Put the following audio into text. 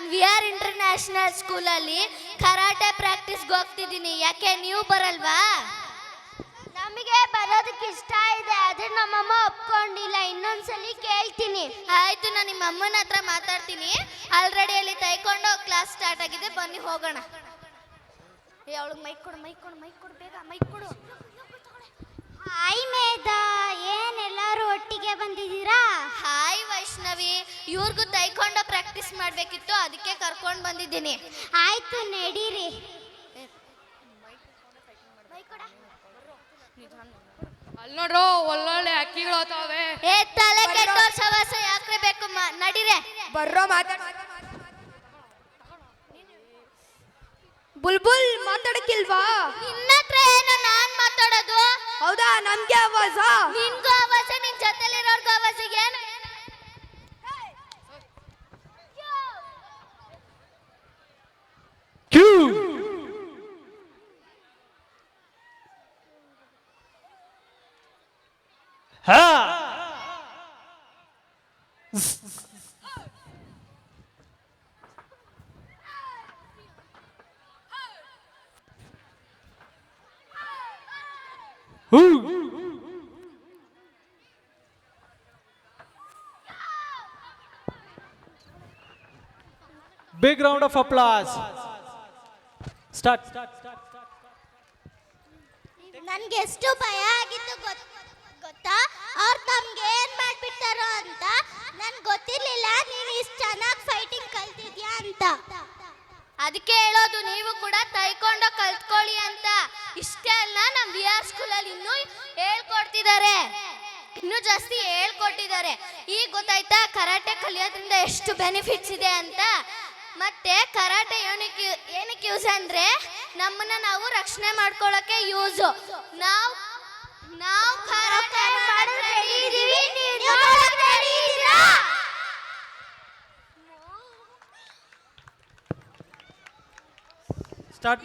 ನಾನು we are international ಸ್ಕೂಲಲ್ಲಿ karate ಪ್ರಾಕ್ಟೀಸ್ಗೆ ಹೋಗ್ತಿದ್ದೀನಿ. ಯಾಕೆ ನೀವು ಬರಲ್ವಾ? ನಮಗೆ ಬರೋದಕ್ಕೆ ಇಷ್ಟ ಇದೆ, ಆದ್ರೆ ನಮ್ಮಮ್ಮ ಒಪ್ಕೊಂಡಿಲ್ಲ. ಇನ್ನೊಂದ್ಸಲಿ ಕೇಳ್ತೀನಿ. ಆಯ್ತು, ನಾನು ನಿಮ್ಮ ಅಮ್ಮನ ಹತ್ರ ಮಾತಾಡ್ತೀನಿ. ಆಲ್ರೆಡಿ ಅಲ್ಲಿ ತೈಕೊಂಡು ಕ್ಲಾಸ್ ಸ್ಟಾರ್ಟ್ ಆಗಿದೆ, ಬನ್ನಿ ಹೋಗೋಣ. ಅವಳಿಗೆ ಮೈಕ್ ಕೊಡು ಬೇಗ ಮೈಕ್ ಕೊಡು. ಹಾಯ್ ಮೇಧಾ, ಎಲ್ಲರೂ ಒಟ್ಟಿಗೆ ಬಂದಿದ್ದೀರಾ? ಹಾಯ್ ವೈಷ್ಣವಿ, ಇವ್ರಿಗೂ ತೈಕೊಂಡು ಪ್ರಾಕ್ಟೀಸ್ ಮಾಡಬೇಕಿತ್ತು, ಅದಕ್ಕೆ ಕರ್ಕೊಂಡು ಬಂದಿದ್ದೀನಿ. ಆಯ್ತು, ನಡೀರಿ. ಅಲ್ಲಿ ನೋಡ್ರು ಒಳ್ಳೊಳ್ಳೆ ಅಕ್ಕಿಗಳು ಹೋಗ್ತಾವೆ. ತಲೆ ಕೆಟ್ಟೋರ್ ಸವಾಸ ಯಾಕ್ರೆ ಬೇಕು, ನಡೀರೆ. ಬರ್ರೋ ಮಾತಾಡ. ಬುಲ್ಬುಲ್ ಮಾತಾಡಕ್ಕಿಲ್ವಾ? ನಿನ್ನತ್ರ ಏನೋ ನಾನ್ ಮಾತಾಡೋದು? ಹೌದಾ, ನಮ್ಗೆ ಆವಾಜ. ನಿನ್ಗೂ ಆವಾಜ, ನಿನ್ ಜೊತೆಲಿರೋರ್ಗೂ ಆವಾಜ. ಏನು Big round of applause. Start. ನನ್ಗೆ ಎಷ್ಟು ಭಯ ಆಗಿತ್ತು ಗೊತ್ತಾ? ಅವ್ರು ನಮ್ಗೆ ಏನ್ ಮಾಡ್ಬಿಡ್ತಾರೋ ಅಂತ. ನನ್ಗೆ ಗೊತ್ತಿರ್ಲಿಲ್ಲ ನೀನು ಇಷ್ಟು ಚೆನ್ನಾಗಿ ಫೈಟಿಂಗ್ ಕಲ್ತಿದ್ಯಾ ಅಂತ. ಅದಕ್ಕೆ ಹೇಳೋದು, ನೀವು ಕೂಡ ತೈಕೊಂಡು ಕಲ್ತ್ಕೊಳ್ಳಿ ಅಂತ. ಇಷ್ಟೇ ಅಲ್ಲ, ನಮ್ಮ ವಿ ಆರ್ ಸ್ಕೂಲಲ್ಲಿ ಹೇಳ್ಕೊಡ್ತಿದ್ದಾರೆ, ಇನ್ನೂ ಜಾಸ್ತಿ ಹೇಳ್ಕೊಟ್ಟಿದ್ದಾರೆ. ಈಗ ಗೊತ್ತಾಯ್ತಾ ಕರಾಟೆ ಕಲಿಯೋದ್ರಿಂದ ಎಷ್ಟು ಬೆನಿಫಿಟ್ಸ್ ಇದೆ ಅಂತ. ಮತ್ತೆ ಕರಾಟೆ ಏನಕ್ಕೆ ಯೂಸ್ ಅಂದ್ರೆ ನಮ್ಮನ್ನ ನಾವು ರಕ್ಷಣೆ ಮಾಡ್ಕೊಳ್ಳೋಕೆ ಯೂಸು. ನಾವು ಕರಾಟೆ ಮಾಡಿದ್ದೀವಿ. Start.